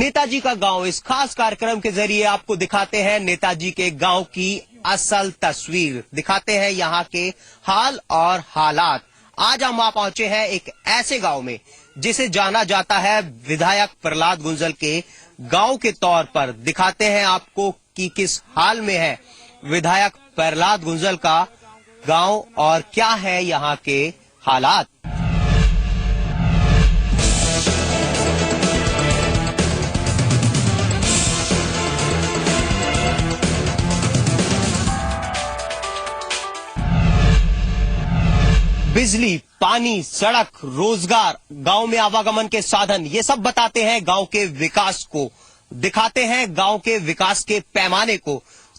नेताजी का गांव, इस खास कार्यक्रम के जरिए आपको दिखाते हैं नेताजी के गांव की असल तस्वीर, दिखाते हैं यहाँ के हाल और हालात। आज हम वहां पहुंचे हैं एक ऐसे गांव में जिसे जाना जाता है विधायक प्रहलाद गुंजल के गांव के तौर पर। दिखाते हैं आपको कि किस हाल में है विधायक प्रहलाद गुंजल का गांव और क्या है यहाँ के हालात। बिजली, पानी, सड़क, रोजगार, गांव में आवागमन के साधन, ये सब बताते हैं गांव के विकास को, दिखाते हैं गांव के विकास के पैमाने को।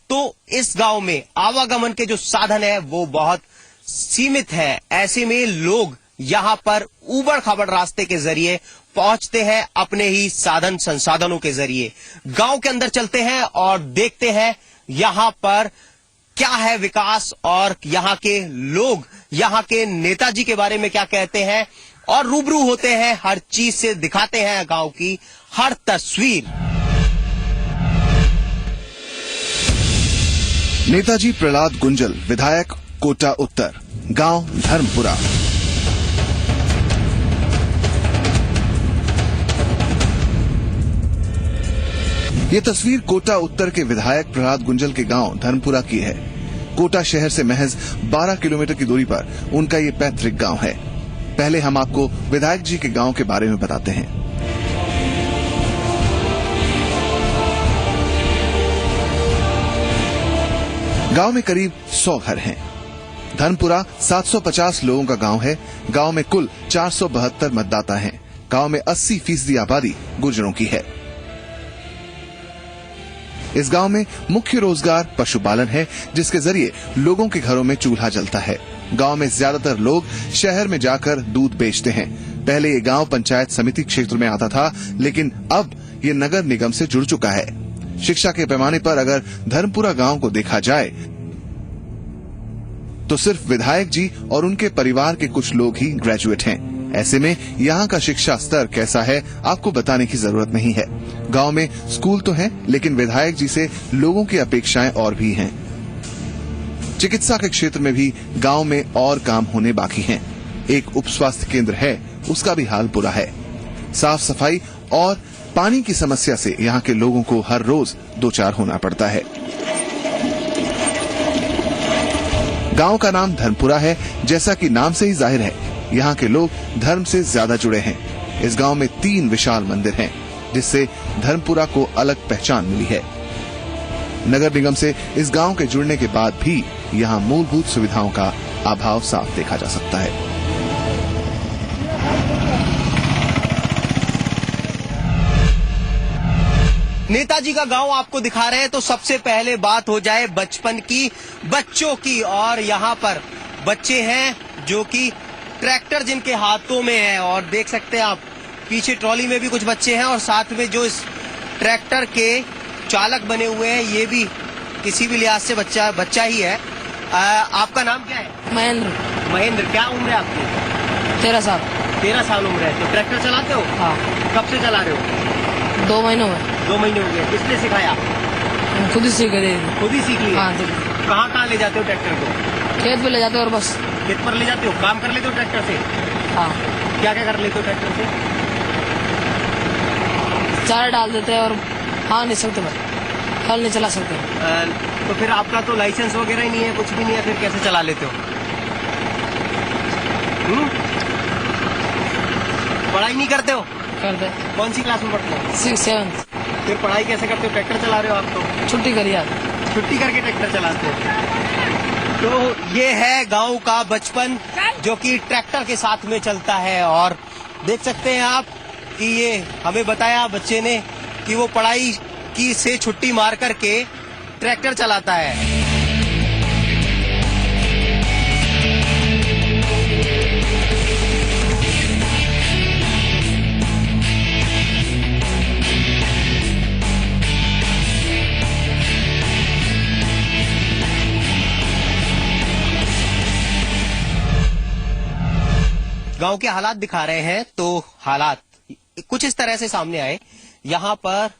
तो इस गांव में आवागमन के जो साधन है वो बहुत सीमित है। ऐसे में लोग यहां पर उबड़ खाबड़ रास्ते के जरिए पहुंचते हैं, अपने ही साधन संसाधनों के जरिए। गांव के अंदर चलते हैं और देखते हैं यहां पर क्या है विकास और यहाँ के लोग यहाँ के नेताजी के बारे में क्या कहते हैं, और रूबरू होते हैं हर चीज से, दिखाते हैं गांव की हर तस्वीर। नेताजी प्रहलाद गुंजल, विधायक कोटा उत्तर, गांव धर्मपुरा। ये तस्वीर कोटा उत्तर के विधायक प्रहलाद गुंजल के गांव धर्मपुरा की है। कोटा शहर से महज 12 किलोमीटर की दूरी पर उनका ये पैतृक गांव है। पहले हम आपको विधायक जी के गांव के बारे में बताते हैं। गांव में करीब 100 घर हैं। धर्मपुरा 750 लोगों का गांव है। गांव में कुल 472 मतदाता हैं। गांव में 80% आबादी गुर्जरों की है। इस गांव में मुख्य रोजगार पशुपालन है, जिसके जरिए लोगों के घरों में चूल्हा जलता है। गांव में ज्यादातर लोग शहर में जाकर दूध बेचते हैं। पहले ये गांव पंचायत समिति क्षेत्र में आता था, लेकिन अब ये नगर निगम से जुड़ चुका है। शिक्षा के पैमाने पर अगर धर्मपुरा गांव को देखा जाए तो सिर्फ विधायक जी और उनके परिवार के कुछ लोग ही ग्रेजुएट हैं। ऐसे में यहाँ का शिक्षा स्तर कैसा है आपको बताने की जरूरत नहीं है। गांव में स्कूल तो हैं, लेकिन विधायक जी से लोगों की अपेक्षाएं और भी हैं। चिकित्सा के क्षेत्र में भी गांव में और काम होने बाकी हैं। एक उप स्वास्थ्य केंद्र है, उसका भी हाल बुरा है। साफ सफाई और पानी की समस्या से यहाँ के लोगों को हर रोज दो चार होना पड़ता है। गांव का नाम धर्मपुरा है, जैसा कि नाम से ही जाहिर है यहाँ के लोग धर्म से ज्यादा जुड़े हैं। इस गांव में 3 विशाल मंदिर हैं, जिससे धर्मपुरा को अलग पहचान मिली है। नगर निगम से इस गांव के जुड़ने के बाद भी यहाँ मूलभूत सुविधाओं का अभाव साफ देखा जा सकता है। नेताजी का गांव आपको दिखा रहे हैं, तो सबसे पहले बात हो जाए बचपन की, बच्चों की। और यहाँ पर बच्चे हैं जो कि ट्रैक्टर जिनके हाथों में है, और देख सकते हैं आप पीछे ट्रॉली में भी कुछ बच्चे हैं, और साथ में जो इस ट्रैक्टर के चालक बने हुए हैं ये भी किसी भी लिहाज से बच्चा ही है। आपका नाम क्या है? महेंद्र। महेंद्र, क्या उम्र है आपकी? 13 साल। 13 साल उम्र है। तो ट्रैक्टर चलाते हो? हाँ। कब से चला रहे हो? 2 महीनों में। 2 महीने हो गए। किसने सिखाया? खुद ही सीख गए। खुद ही सीख लिया? हाँ। कहाँ ले जाते हो ट्रैक्टर को? खेत पे ले जाते हो और बस। खेत पर ले जाते हो? काम कर लेते हो ट्रैक्टर से? हाँ। क्या क्या कर लेते हो ट्रैक्टर से? चारा डाल देते हैं और हाँ नहीं सकते, बस हल नहीं चला सकते। तो फिर आपका तो लाइसेंस वगैरह ही नहीं है, कुछ भी नहीं है, फिर कैसे चला लेते हो? पढ़ाई नहीं करते हो? करते। कौन सी क्लास में पढ़ते हो? 6th 7th। फिर पढ़ाई कैसे करते हो? ट्रैक्टर चला रहे हो आप तो? छुट्टी करी यार। छुट्टी करके ट्रैक्टर चलाते हो। तो ये है गांव का बचपन जो कि ट्रैक्टर के साथ में चलता है। और देख सकते हैं आप कि ये हमें बताया बच्चे ने कि वो पढ़ाई की से छुट्टी मार करके ट्रैक्टर चलाता है। गांव के हालात दिखा रहे हैं, तो हालात कुछ इस तरह से सामने आए यहाँ पर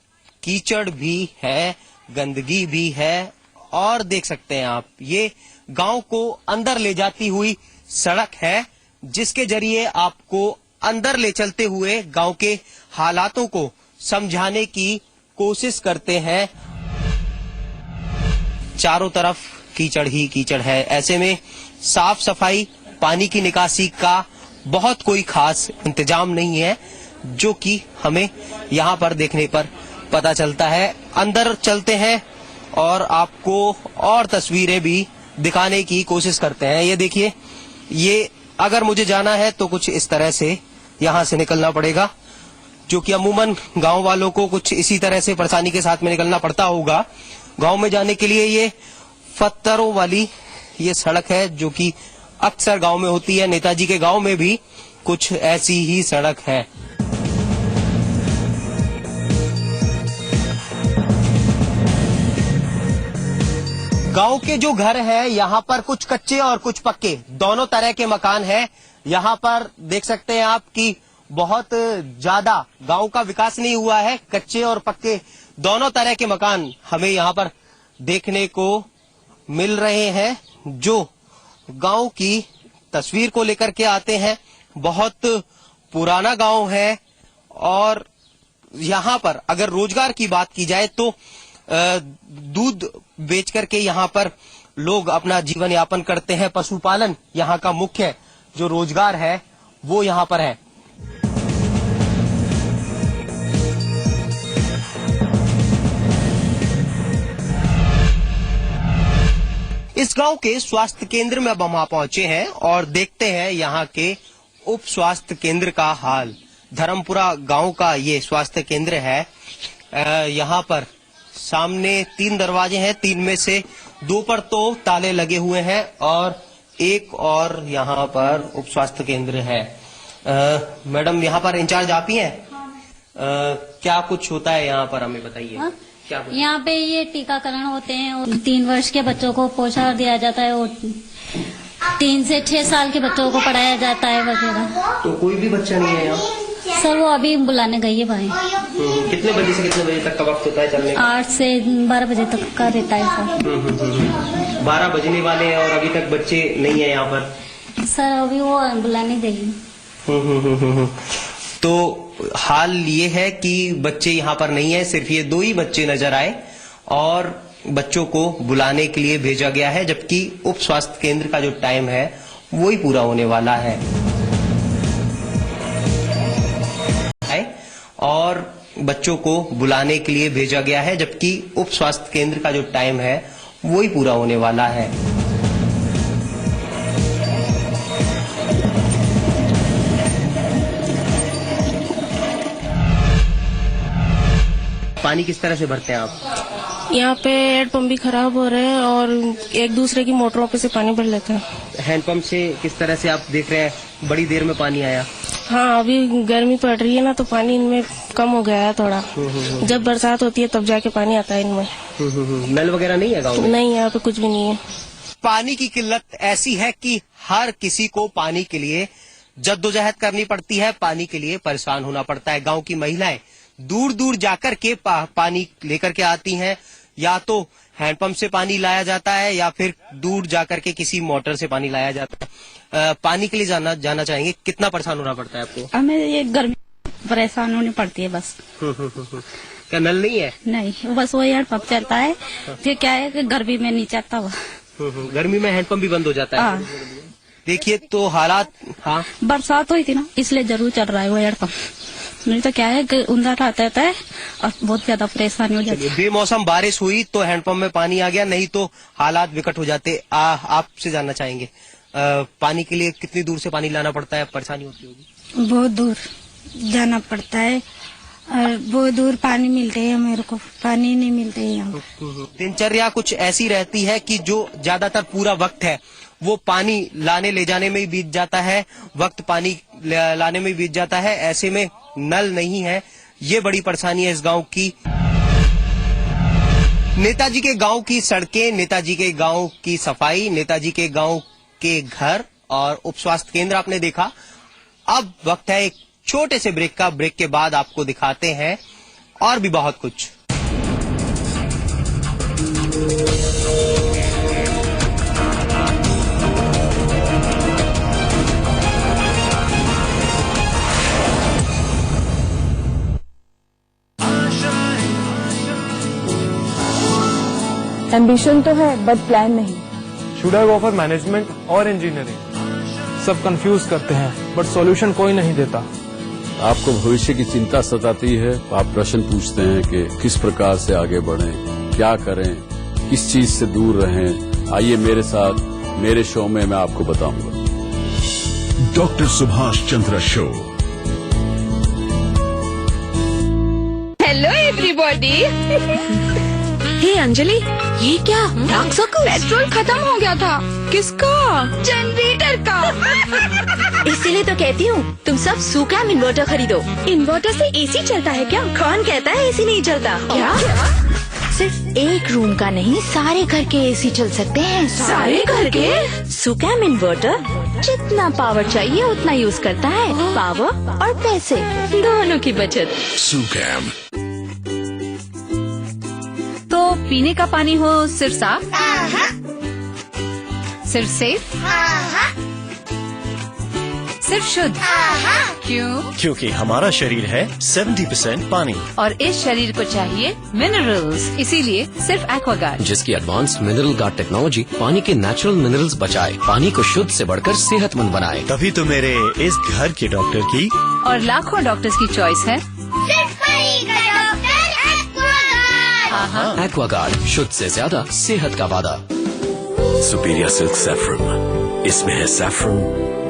कीचड़ भी है, गंदगी भी है और देख सकते हैं आप ये गांव को अंदर ले जाती हुई सड़क है, जिसके जरिए आपको अंदर ले चलते हुए गांव के हालातों को समझाने की कोशिश करते हैं। चारों तरफ कीचड़ ही कीचड़ है, ऐसे में साफ सफाई, पानी की निकासी का बहुत कोई खास इंतजाम नहीं है, जो कि हमें यहाँ पर देखने पर पता चलता है। अंदर चलते हैं और आपको और तस्वीरें भी दिखाने की कोशिश करते हैं। ये देखिए, ये अगर मुझे जाना है तो कुछ इस तरह से यहाँ से निकलना पड़ेगा, जो कि अमूमन गांव वालों को कुछ इसी तरह से परेशानी के साथ में निकलना पड़ता होगा। गांव में जाने के लिए ये पत्थरों वाली ये सड़क है, जो कि अक्सर गांव में होती है। नेताजी के गांव में भी कुछ ऐसी ही सड़क है। गांव के जो घर है, यहाँ पर कुछ कच्चे और कुछ पक्के दोनों तरह के मकान हैं। यहाँ पर देख सकते हैं आप कि बहुत ज्यादा गांव का विकास नहीं हुआ है। कच्चे और पक्के दोनों तरह के मकान हमें यहाँ पर देखने को मिल रहे हैं, जो गांव की तस्वीर को लेकर के आते हैं। बहुत पुराना गांव है और यहाँ पर अगर रोजगार की बात की जाए तो दूध बेच करके यहाँ पर लोग अपना जीवन यापन करते हैं। पशुपालन यहाँ का मुख्य जो रोजगार है वो यहाँ पर है। इस गांव के स्वास्थ्य केंद्र में अब हम वहां पहुंचे हैं और देखते हैं यहाँ के उप स्वास्थ्य केंद्र का हाल। धर्मपुरा गांव का ये स्वास्थ्य केंद्र है। यहाँ पर सामने 3 दरवाजे हैं, 3 में से 2 पर तो ताले लगे हुए हैं और एक और यहाँ पर उप स्वास्थ्य केंद्र है। मैडम, यहाँ पर इंचार्ज आप ही हैं? क्या कुछ होता है यहाँ पर, हमें बताइए। क्या यहाँ पे ये टीकाकरण होते हैं और 3 वर्ष के बच्चों को पोषण दिया जाता है और 3 से 6 साल के बच्चों को पढ़ाया जाता है वगैरह। तो कोई भी बच्चा नहीं है यहाँ? सर वो अभी बुलाने गई है भाई। कितने बजे से कितने बजे तक का वक्त होता है चलने का? 8 से 12 बजे तक का रहता है सर। 12 बजने वाले हैं और अभी तक बच्चे नहीं है यहाँ पर? सर अभी वो बुलाने गई। तो हाल ये है कि बच्चे यहाँ पर नहीं है, सिर्फ ये 2 ही बच्चे नजर आए और बच्चों को बुलाने के लिए भेजा गया है, जबकि उप स्वास्थ्य केंद्र का जो टाइम है वो ही पूरा होने वाला है। और बच्चों को बुलाने के लिए भेजा गया है, जबकि उप स्वास्थ्य केंद्र का जो टाइम है वो ही पूरा होने वाला है। पानी किस तरह से भरते हैं आप? यहाँ पे हैंडपंप भी खराब हो रहे हैं और एक दूसरे की मोटरों पे से पानी भर लेते हैं। हैंडपंप से किस तरह से आप देख रहे हैं, बड़ी देर में पानी आया? हाँ, अभी गर्मी पड़ रही है ना तो पानी इनमें कम हो गया है थोड़ा। जब बरसात होती है तब जाके पानी आता है इनमें। नल वगैरह नहीं है गाँव में? नहीं, यहाँ पे कुछ भी नहीं है। पानी की किल्लत ऐसी है कि हर किसी को पानी के लिए जद्दोजहद करनी पड़ती है, पानी के लिए परेशान होना पड़ता है। गांव की महिलाएं दूर दूर जाकर के पानी लेकर के आती हैं, या तो हैंडपंप से पानी लाया जाता है या फिर दूर जाकर के किसी मोटर से पानी लाया जाता है। पानी के लिए जाना चाहेंगे, कितना परेशान होना पड़ता है आपको? हमें ये गर्मी परेशान होनी पड़ती है बस। क्या नल नहीं है? नहीं, बस वो हैंडपंप चलता है। फिर क्या है कि गर्मी में नहीं चलता हुआ। गर्मी में हैंडपंप भी बंद हो जाता है। हाँ। देखिए तो हालात। हाँ, बरसात हुई थी ना, इसलिए जरूर चल रहा है वो हैंडपंप। नहीं तो क्या है कि उंदर आता है और बहुत ज्यादा परेशानी हो जाती है। बेमौसम बारिश हुई तो हैंडपंप में पानी आ गया, नहीं तो हालात विकट हो जाते। आपसे जानना चाहेंगे, पानी के लिए कितनी दूर से पानी लाना पड़ता है, परेशानी होती होगी? बहुत दूर जाना पड़ता है और बहुत दूर पानी मिलते है, मेरे को पानी नहीं मिलते है यहाँ। दिनचर्या कुछ ऐसी रहती है कि जो ज्यादातर पूरा वक्त है वो पानी लाने ले जाने में ही बीत जाता है, वक्त पानी लाने में बीत जाता है। ऐसे में नल नहीं है, ये बड़ी परेशानी है इस गांव की। नेताजी के गांव की सड़कें, नेताजी के गांव की सफाई, नेताजी के गांव के घर और उप स्वास्थ्य केंद्र आपने देखा। अब वक्त है एक छोटे से ब्रेक का। ब्रेक के बाद आपको दिखाते हैं और भी बहुत कुछ। एम्बिशन तो है बट प्लान नहीं। Should I go for management और इंजीनियरिंग? सब कंफ्यूज करते हैं बट सॉल्यूशन कोई नहीं देता। आपको भविष्य की चिंता सताती है, आप प्रश्न पूछते हैं कि किस प्रकार से आगे बढ़ें, क्या करें, किस चीज से दूर रहें। आइए मेरे साथ, मेरे शो में मैं आपको बताऊंगा। Doctor Subhash Chandra show. Hello everybody. Hey Anjali, ये क्या डार्क सर्कल? पेट्रोल खत्म हो गया था। किसका? जनरेटर का। इसीलिए तो कहती हूँ तुम सब सुकैम इन्वर्टर खरीदो। इन्वर्टर से एसी चलता है क्या? कौन कहता है एसी नहीं चलता? क्या? सिर्फ एक रूम का नहीं, सारे घर के एसी चल सकते हैं। सारे घर के? सुकैम इन्वर्टर जितना पावर चाहिए उतना यूज करता है। पावर और पैसे दोनों की बचत। सुकैम। तो पीने का पानी हो सिर्फ साफ, सिर्फ सेफ, सिर्फ शुद्ध। क्यों? क्योंकि हमारा शरीर है 70% पानी और इस शरीर को चाहिए मिनरल्स, इसीलिए सिर्फ एक्वागार्ड, जिसकी एडवांस्ड मिनरल गार्ड टेक्नोलॉजी पानी के नेचुरल मिनरल्स बचाए, पानी को शुद्ध से बढ़कर सेहतमंद बनाए। तभी तो मेरे इस घर के डॉक्टर की और लाखों डॉक्टर्स की चॉइस है एक्वागार्ड, शुद्ध से ज्यादा सेहत का वादा। सुपीरियर सिल्क सैफरन, इसमें है सैफरन,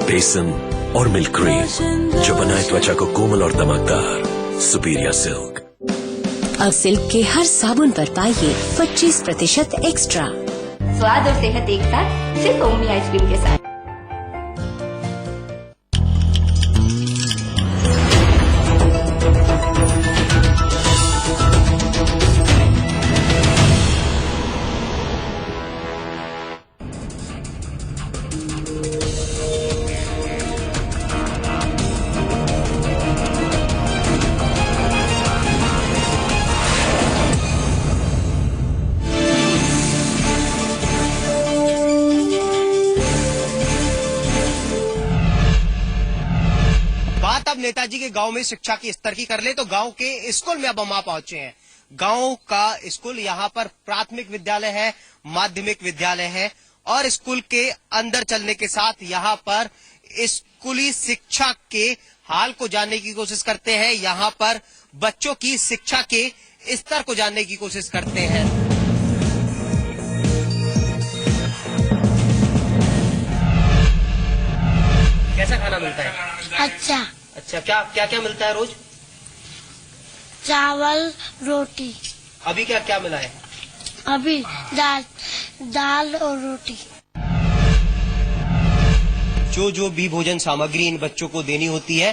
बेसन और मिल्क क्रीम जो बनाए त्वचा को कोमल और दमकदार। Superior silk. अब सिल्क के हर साबुन पर पाइए 25% एक्स्ट्रा स्वाद और सेहत एक साथ, सिर्फ ओमी आइसक्रीम के साथ। अब नेताजी के गांव में शिक्षा की स्तर की कर ले तो गांव के स्कूल में अब हम पहुंचे हैं। गांव का स्कूल, यहाँ पर प्राथमिक विद्यालय है, माध्यमिक विद्यालय है और स्कूल के अंदर चलने के साथ यहाँ पर स्कूली शिक्षा के हाल को जानने की कोशिश करते हैं। यहाँ पर बच्चों की शिक्षा के स्तर को जानने की कोशिश करते हैं। कैसा खाना मिलता है? अच्छा। अच्छा, क्या क्या मिलता है रोज? चावल रोटी। अभी क्या क्या मिला है? अभी दाल और रोटी। जो भी भोजन सामग्री इन बच्चों को देनी होती है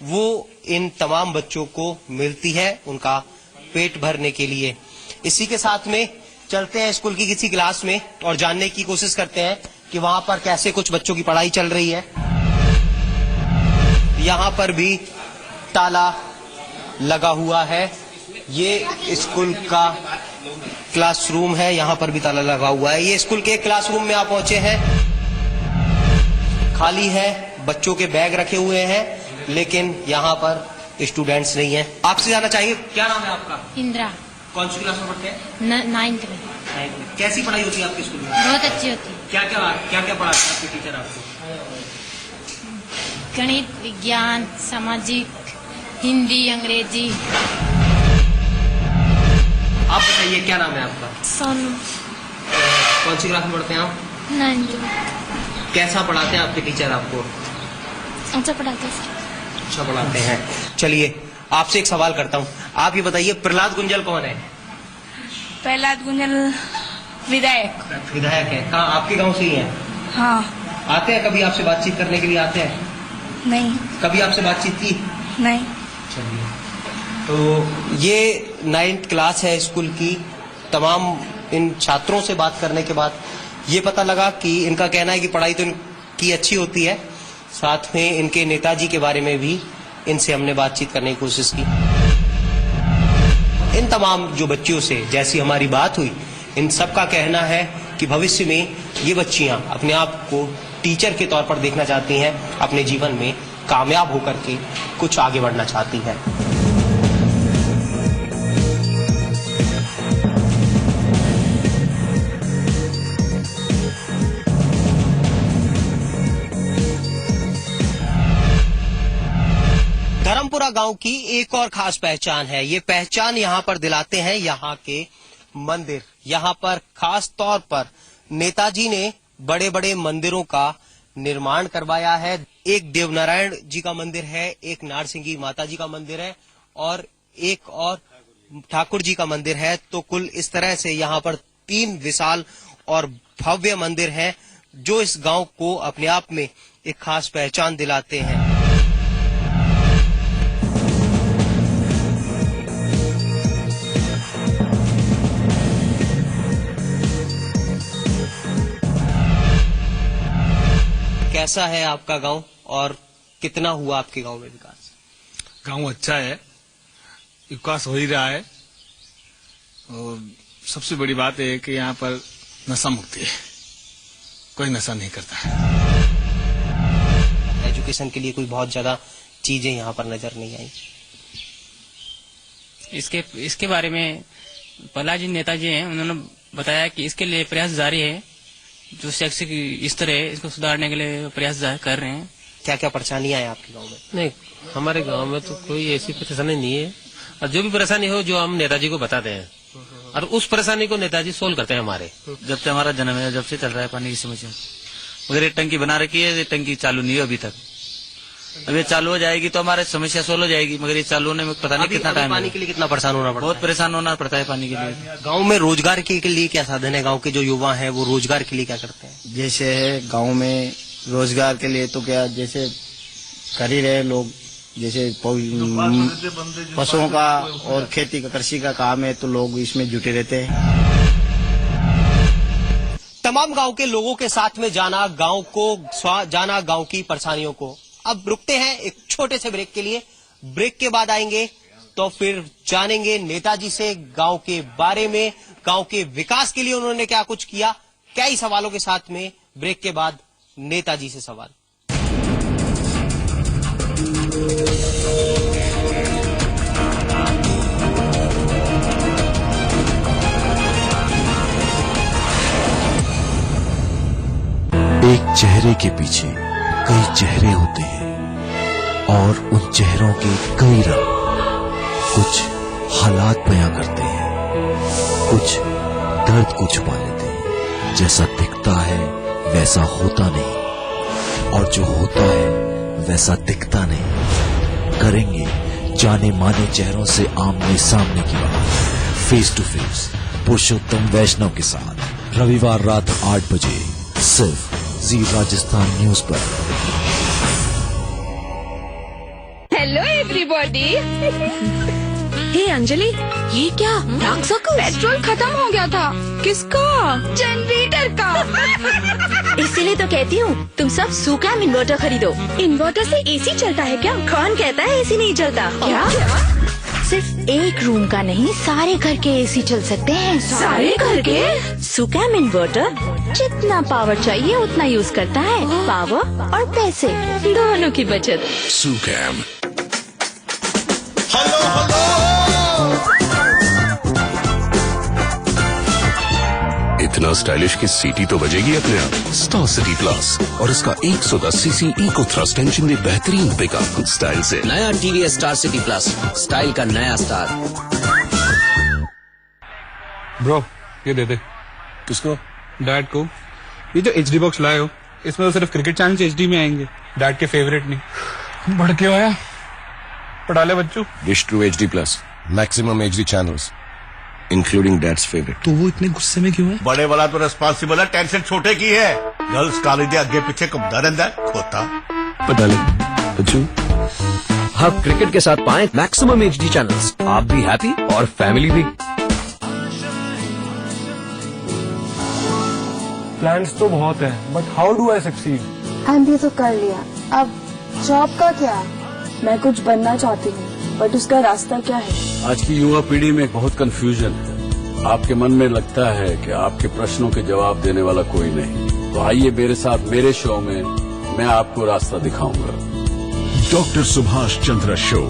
वो इन तमाम बच्चों को मिलती है उनका पेट भरने के लिए। इसी के साथ में चलते हैं स्कूल की किसी क्लास में और जानने की कोशिश करते हैं कि वहां पर कैसे कुछ बच्चों की पढ़ाई चल रही है। यहाँ पर भी ताला लगा हुआ है। ये स्कूल का क्लासरूम है, यहाँ पर भी ताला लगा हुआ है। ये स्कूल के क्लासरूम में आप पहुंचे हैं, खाली है, बच्चों के बैग रखे हुए हैं लेकिन यहाँ पर स्टूडेंट्स नहीं है। आपसे जाना चाहिए, क्या नाम है आपका? इंदिरा। कौन सी क्लास में पढ़ते हैं? 9th में। कैसी पढ़ाई होती है आपके स्कूल में? बहुत अच्छी होती है। क्या क्या पढ़ाते हैं आपके टीचर आपको? गणित, विज्ञान, सामाजिक, हिंदी, अंग्रेजी। आप बताइए, क्या नाम है आपका? सोनू। कौन सी क्लास में पढ़ते हैं आप? 9th। कैसा पढ़ाते हैं आपके टीचर आपको? अच्छा पढ़ाते हैं। अच्छा पढ़ाते हैं। चलिए आपसे एक सवाल करता हूँ, आप ये बताइए प्रहलाद गुंजल कौन है? प्रहलाद गुंजल विधायक। विधायक है। कहाँ, आपके गांव से ही है? हाँ। आते हैं कभी आपसे बातचीत करने के लिए? आते हैं? नहीं। कभी आपसे बातचीत की? नहीं। चलिए, तो ये 9th क्लास है स्कूल की। तमाम इन छात्रों से बात करने के बाद ये पता लगा कि इनका कहना है कि पढ़ाई तो इनकी अच्छी होती है, साथ में इनके नेताजी के बारे में भी इनसे हमने बातचीत करने की कोशिश की। इन तमाम जो बच्चियों से जैसी हमारी बात हुई, इन सब का कहना है कि भविष्य में ये बच्चियां अपने आप को टीचर के तौर पर देखना चाहती हैं, अपने जीवन में कामयाब होकर के कुछ आगे बढ़ना चाहती हैं। धर्मपुरा गांव की एक और खास पहचान है। ये पहचान यहाँ पर दिलाते हैं यहाँ के मंदिर। यहाँ पर खास तौर पर नेताजी ने बड़े बड़े मंदिरों का निर्माण करवाया है। एक देवनारायण जी का मंदिर है, एक नारसिंगी माता जी का मंदिर है और एक और ठाकुर जी का मंदिर है। तो कुल इस तरह से यहाँ पर 3 विशाल और भव्य मंदिर हैं जो इस गांव को अपने आप में एक खास पहचान दिलाते हैं। कैसा है आपका गांव और कितना हुआ आपके गांव में विकास? गांव अच्छा है, विकास हो ही रहा है और सबसे बड़ी बात है कि यहाँ पर नशा मुक्ति है, कोई नशा नहीं करता है। एजुकेशन के लिए कोई बहुत ज्यादा चीजें यहाँ पर नजर नहीं आई। इसके बारे में प्रहलाद नेताजी हैं, उन्होंने बताया कि इसके लिए प्रयास जारी है। जो शैक्षिक स्तर है इसको सुधारने के लिए प्रयास कर रहे हैं। क्या क्या परेशानियां हैं आपके गांव में? नहीं, हमारे गांव में तो कोई ऐसी परेशानी नहीं है और जो भी परेशानी हो जो हम नेताजी को बताते हैं और उस परेशानी को नेताजी सोल्व करते हैं हमारे। जब से हमारा जन्म है जब से चल रहा है पानी की समस्या, मगर ये टंकी बना रखी है, ये टंकी चालू नहीं है अभी तक। अब ये चालू हो जाएगी तो हमारी समस्या सोल्व हो जाएगी, मगर ये चालू होने में पता नहीं कितना टाइम। पानी के लिए कितना परेशान होना पड़ता है? बहुत परेशान होना पड़ता है पानी के लिए। गांव में रोजगार के लिए क्या साधन है? गांव के जो युवा हैं वो रोजगार के लिए क्या करते हैं? जैसे है गांव में रोजगार के लिए तो क्या जैसे कर ही रहे लोग, जैसे पशुओं का और खेती का कृषि का काम है तो लोग इसमें जुटे रहते हैं। तमाम गांव के लोगों के साथ में जाना, जाना गांव की परेशानियों को। अब रुकते हैं एक छोटे से ब्रेक के लिए। ब्रेक के बाद आएंगे तो फिर जानेंगे नेताजी से गांव के बारे में, गांव के विकास के लिए उन्होंने क्या कुछ किया। कई सवालों के साथ में ब्रेक के बाद नेताजी से सवाल। एक चेहरे के पीछे कई चेहरे होते हैं और उन चेहरों के कई रंग। कुछ हालात बयां करते हैं, कुछ दर्द को छुपा लेते हैं। जैसा दिखता है वैसा होता नहीं और जो होता है वैसा दिखता नहीं। करेंगे जाने माने चेहरों से आमने सामने की बात, face to face Purushottam Vaishnav के साथ, रविवार रात 8 बजे सिर्फ जी राजस्थान न्यूज पर। Hello everybody. हे अंजलि, ये क्या? Dark circle? पेट्रोल खत्म हो गया था। किसका? जनरेटर का। इसीलिए तो कहती हूँ तुम सब सुकैम इन्वर्टर खरीदो। इन्वर्टर से एसी चलता है क्या? कौन कहता है एसी नहीं चलता? क्या? सिर्फ एक रूम का नहीं, सारे घर के एसी चल सकते हैं। सारे घर के? सुकैम इन्वर्टर जितना पावर चाहिए उतना यूज करता है। पावर और पैसे दोनों की बचत। सुकैम। इतना स्टाइलिश की सीटी तो बजेगी अपने आप। स्टार सिटी प्लस और इसका 110 सीसी इको थ्रस्ट इंजन भी बेहतरीन पिकअप स्टाइल से। नया TVS star city plus, style का नया स्टार। ब्रो ये दे दे। किसको? डैड को। ये जो HD बॉक्स लाए हो इसमें तो सिर्फ क्रिकेट चैनल HD में आएंगे, डैड के फेवरेट नहीं। बढ़ के आया पढ़ा ले बच्चों। Dish to HD plus, maximum HD channels including dad's favourite. तो वो इतने गुस्से में क्यों है? बड़े वाला तो रिस्पॉन्सिबल है, टेंशन छोटे की है। गर्ल्स कॉलेज दे अगे पीछे घूमता रहता है खोता। पता ले बच्चों। हब क्रिकेट के साथ पाएं मैक्सिमम HD चैनल्स, आप भी हैप्पी और फैमिली भी। प्लान्स तो बहुत है, but how do I succeed? MBA तो कर लिया, अब जॉब का क्या? मैं कुछ बनना चाहती हूँ, बट उसका रास्ता क्या है? आज की युवा पीढ़ी में बहुत कंफ्यूजन है। आपके मन में लगता है कि आपके प्रश्नों के जवाब देने वाला कोई नहीं, तो आइए मेरे साथ मेरे शो में मैं आपको रास्ता दिखाऊंगा। Doctor Subhash Chandra show.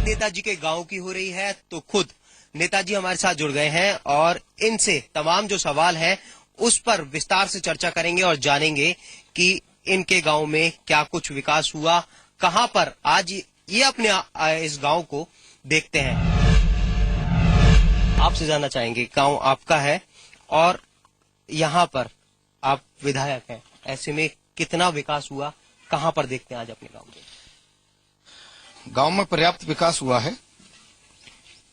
नेताजी के गांव की हो रही है तो खुद नेताजी हमारे साथ जुड़ गए हैं और इनसे तमाम जो सवाल हैं उस पर विस्तार से चर्चा करेंगे और जानेंगे कि इनके गांव में क्या कुछ विकास हुआ, कहां पर आज ये अपने इस गांव को देखते हैं। आपसे जानना चाहेंगे, गांव आपका है और यहां पर आप विधायक हैं, ऐसे में कितना विकास हुआ, कहां पर देखते हैं आज अपने गांव में? गांव में पर्याप्त विकास हुआ है।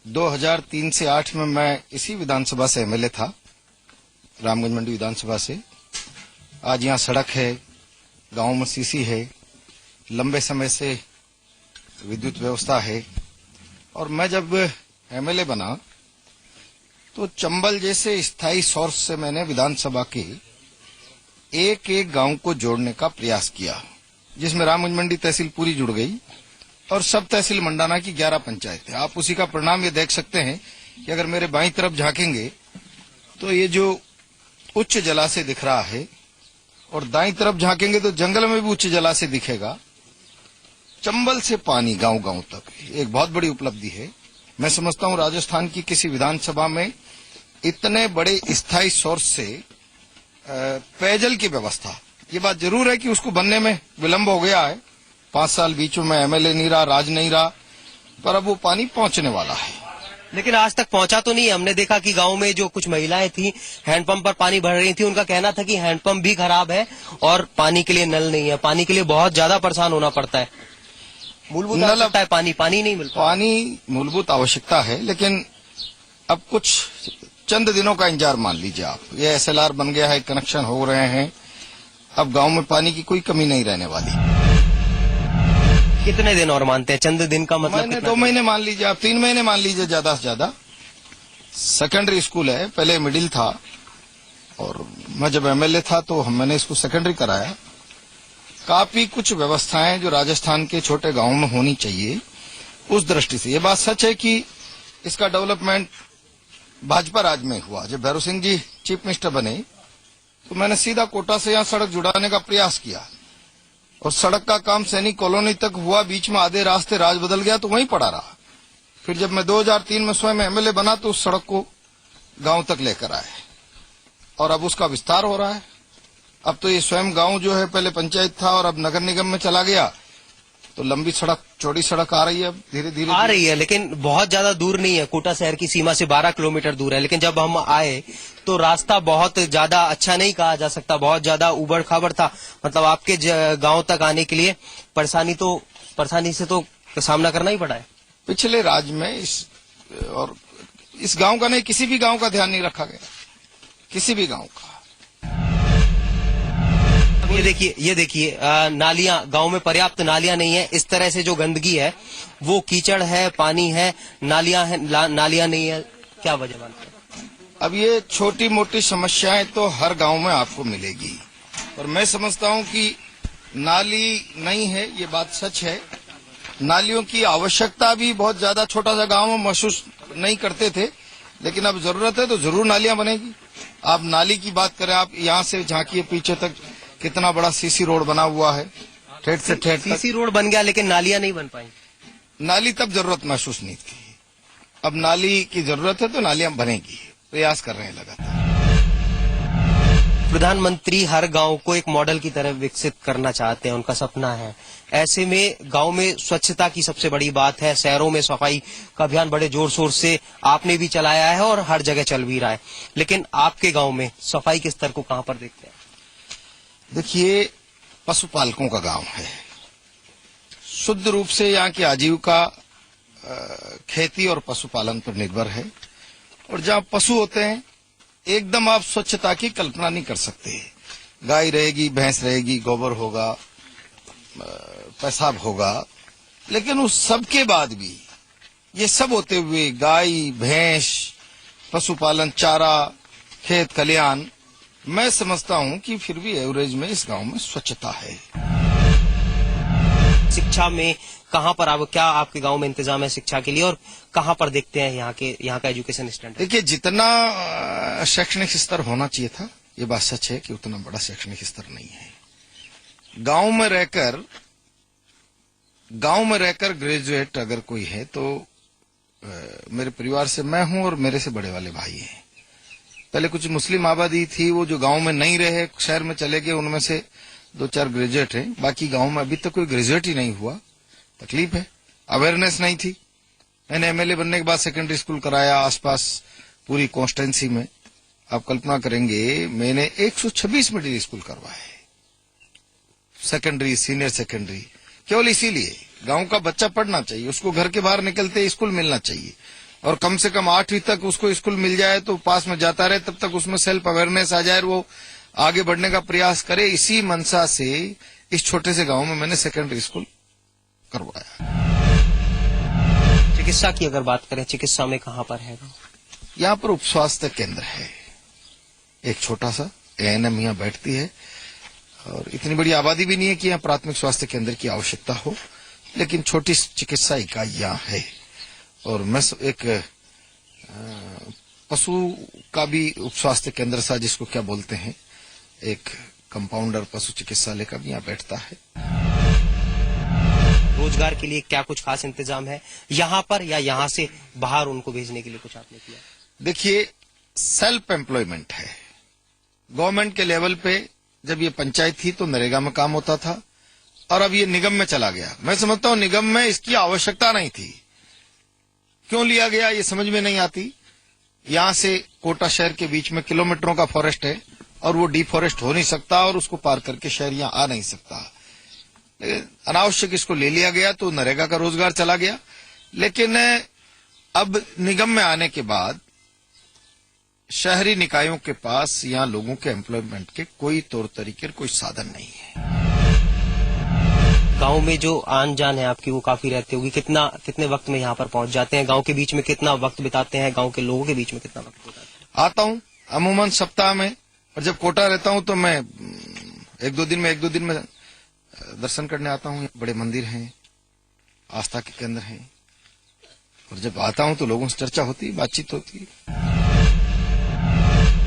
2003 से 8 में मैं इसी विधानसभा से एमएलए था, रामगंज मंडी विधानसभा से। आज यहाँ सड़क है, गांव में सीसी है, लंबे समय से विद्युत व्यवस्था है। और मैं जब एमएलए बना तो चंबल जैसे स्थायी सोर्स से मैंने विधानसभा के एक एक गांव को जोड़ने का प्रयास किया, जिसमें रामगंज मंडी तहसील पूरी जुड़ गई और सब तहसील मंडाना की 11 पंचायत है। आप उसी का परिणाम ये देख सकते हैं कि अगर मेरे बाईं तरफ झांकेंगे तो ये जो उच्च जलाशय दिख रहा है और दाईं तरफ झांकेंगे तो जंगल में भी उच्च जलाशय दिखेगा। चंबल से पानी गांव गांव तक एक बहुत बड़ी उपलब्धि है। मैं समझता हूं राजस्थान की किसी विधानसभा में इतने बड़े स्थायी सोर्स से पेयजल की व्यवस्था, ये बात जरूर है कि उसको बनने में विलंब हो गया है। 5 साल बीच में एमएलए नहीं रहा, राज नहीं रहा, पर अब वो पानी पहुंचने वाला है। लेकिन आज तक पहुंचा तो नहीं। हमने देखा कि गांव में जो कुछ महिलाएं थी हैंडपंप पर पानी भर रही थी, उनका कहना था कि हैंडपंप भी खराब है और पानी के लिए नल नहीं है, पानी के लिए बहुत ज्यादा परेशान होना पड़ता है। मूलभूत आवश्यकता है पानी नहीं मिलता। पानी मूलभूत आवश्यकता है, लेकिन अब कुछ चंद दिनों का इंतजार मान लीजिए आप। ये एसएलआर बन गया है, कनेक्शन हो रहे हैं, अब गांव में पानी की कोई कमी नहीं रहने वाली। कितने दिन और मानते हैं? चंद दिन का मतलब? मैंने 2 महीने मान लीजिए, आप 3 महीने मान लीजिए ज्यादा से ज्यादा। सेकेंडरी स्कूल है, पहले मिडिल था और मैं जब एमएलए था तो मैंने इसको सेकेंडरी कराया। काफी कुछ व्यवस्थाएं जो राजस्थान के छोटे गांवों में होनी चाहिए, उस दृष्टि से ये बात सच है कि इसका डेवलपमेंट भाजपा राज में हुआ। जब भैरव सिंह जी चीफ मिनिस्टर बने तो मैंने सीधा कोटा से यहाँ सड़क जुड़ाने का प्रयास किया और सड़क का काम सैनिक कॉलोनी तक हुआ। बीच में आधे रास्ते राज बदल गया तो वहीं पड़ा रहा। फिर जब मैं 2003 में स्वयं एमएलए बना तो उस सड़क को गांव तक लेकर आए और अब उसका विस्तार हो रहा है। अब तो ये स्वयं गांव जो है, पहले पंचायत था और अब नगर निगम में चला गया, तो लंबी सड़क, चौड़ी सड़क आ रही है, अब धीरे धीरे आ रही है, लेकिन बहुत ज्यादा दूर नहीं है। कोटा शहर की सीमा से 12 किलोमीटर दूर है। लेकिन जब हम आए तो रास्ता बहुत ज्यादा अच्छा नहीं कहा जा सकता, बहुत ज्यादा उबड़ खाबड़ था। मतलब आपके गांव तक आने के लिए परेशानी से तो सामना करना ही पड़ा है। पिछले राज्य में इस गांव का नहीं, किसी भी गांव का ध्यान नहीं रखा गया, किसी भी गांव का। ये देखिए नालियां, गांव में पर्याप्त नालियां नहीं है। इस तरह से जो गंदगी है वो कीचड़ है, पानी है, नालियां है, नालियां नहीं है। क्या वजह मानते हैं? अब ये छोटी मोटी समस्याएं तो हर गांव में आपको मिलेगी, और मैं समझता हूं कि नाली नहीं है, ये बात सच है। नालियों की आवश्यकता भी बहुत ज्यादा छोटा सा गांव में महसूस नहीं करते थे, लेकिन अब जरूरत है तो जरूर नालियां बनेगी। आप नाली की बात करें, आप यहाँ से झांकिए पीछे तक, कितना बड़ा सीसी रोड बना हुआ है, ठेठ से ठेठ। सीसी रोड बन गया लेकिन नालियां नहीं बन पाई। नाली तब जरूरत महसूस नहीं थी, अब नाली की जरूरत है तो नालियां बनेगी। प्रयास कर रहे हैं लगातार। प्रधानमंत्री हर गांव को एक मॉडल की तरह विकसित करना चाहते हैं, उनका सपना है। ऐसे में गांव में स्वच्छता की सबसे बड़ी बात है। शहरों में सफाई का अभियान बड़े जोर शोर से आपने भी चलाया है और हर जगह चल भी रहा है, लेकिन आपके गांव में सफाई के स्तर को कहां पर देखते हैं? देखिए, पशुपालकों का गांव है। शुद्ध रूप से यहाँ की आजीविका खेती और पशुपालन पर निर्भर है, और जहाँ पशु होते हैं एकदम आप स्वच्छता की कल्पना नहीं कर सकते। गाय रहेगी, भैंस रहेगी, गोबर होगा, पेशाब होगा, लेकिन उस सब के बाद भी ये सब होते हुए गाय, भैंस, पशुपालन, चारा, खेत खलिहान, मैं समझता हूं कि फिर भी एवरेज में इस गांव में स्वच्छता है। शिक्षा में कहाँ पर क्या आपके गांव में इंतजाम है शिक्षा के लिए, और कहाँ पर देखते हैं यहाँ का एजुकेशन स्टैंडर्ड? देखिए, जितना शैक्षणिक स्तर होना चाहिए था, ये बात सच है कि उतना बड़ा शैक्षणिक स्तर नहीं है। गांव में रहकर ग्रेजुएट अगर कोई है तो मेरे परिवार से मैं हूं और मेरे से बड़े वाले भाई हैं। पहले कुछ मुस्लिम आबादी थी, वो जो गांव में नहीं रहे, शहर में चले गए, उनमें से 2-4 ग्रेजुएट हैं। बाकी गांव में अभी तक कोई ग्रेजुएट ही नहीं हुआ। तकलीफ है, अवेयरनेस नहीं थी। मैंने एमएलए बनने के बाद सेकेंडरी स्कूल कराया आसपास पूरी कॉन्स्टिट्यूंसी में। आप कल्पना करेंगे, मैंने 126 मिडिल स्कूल करवाए, सेकेंडरी, सीनियर सेकेंडरी, केवल इसीलिए गांव का बच्चा पढ़ना चाहिए, उसको घर के बाहर निकलते स्कूल मिलना चाहिए, और कम से कम 8वीं तक उसको स्कूल मिल जाए तो पास में जाता रहे, तब तक उसमें सेल्फ अवेयरनेस आ जाए और वो आगे बढ़ने का प्रयास करे। इसी मंशा से इस छोटे से गांव में मैंने सेकेंडरी स्कूल करवाया। चिकित्सा की अगर बात करें, चिकित्सा में कहाँ पर है? यहाँ पर उप स्वास्थ्य केंद्र है, एक छोटा सा एएनएम यहाँ बैठती है, और इतनी बड़ी आबादी भी नहीं है कि यहाँ प्राथमिक स्वास्थ्य केंद्र की आवश्यकता हो, लेकिन छोटी चिकित्सा इकाई यहाँ है। और मैं एक पशु का भी उप स्वास्थ्य केंद्र सा, जिसको क्या बोलते हैं, एक कंपाउंडर पशु चिकित्सालय का भी यहाँ बैठता है। रोजगार के लिए क्या कुछ खास इंतजाम है यहाँ पर, या यहाँ से बाहर उनको भेजने के लिए कुछ आपने किया? देखिए, सेल्फ एम्प्लॉयमेंट है। गवर्नमेंट के लेवल पे जब ये पंचायत थी तो नरेगा में काम होता था, और अब ये निगम में चला गया। मैं समझता हूँ निगम में इसकी आवश्यकता नहीं थी, क्यों लिया गया ये समझ में नहीं आती। यहाँ से कोटा शहर के बीच में किलोमीटरों का फॉरेस्ट है, और वो डिफॉरेस्ट हो नहीं सकता, और उसको पार करके शहर यहाँ आ नहीं सकता। अनावश्यक इसको ले लिया गया तो नरेगा का रोजगार चला गया। लेकिन अब निगम में आने के बाद शहरी निकायों के पास यहाँ लोगों के एम्प्लॉयमेंट के कोई तौर तरीके, कोई साधन नहीं है। गांव में जो आन जान है आपकी, वो काफी रहती होगी। कितने वक्त में यहाँ पर पहुंच जाते हैं? गांव के बीच में कितना वक्त बिताते हैं? गांव के लोगों के बीच में कितना वक्त बिताते हैं? आता हूँ अमूमन सप्ताह में, और जब कोटा रहता हूँ तो मैं एक दो दिन में दर्शन करने आता हूँ। बड़े मंदिर हैं, आस्था के केंद्र हैं, और जब आता हूँ तो लोगों से चर्चा होती, बातचीत होती।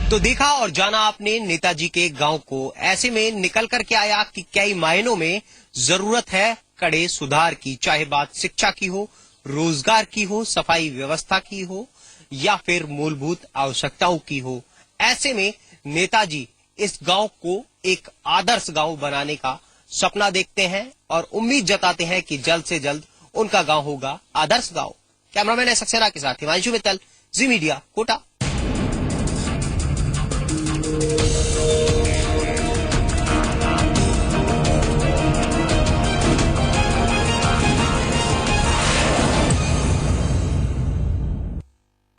तो देखा और जाना आपने नेताजी के गांव को। ऐसे में निकल कर के आया कि कई मायनों में जरूरत है कड़े सुधार की, चाहे बात शिक्षा की हो, रोजगार की हो, सफाई व्यवस्था की हो, या फिर मूलभूत आवश्यकताओं की हो। ऐसे में नेताजी इस गांव को एक आदर्श गांव बनाने का सपना देखते हैं, और उम्मीद जताते हैं कि जल्द से जल्द उनका गांव होगा आदर्श गांव। कैमरामैन सक्सेना के साथ हिमांशु मित्तल, जी मीडिया, कोटा।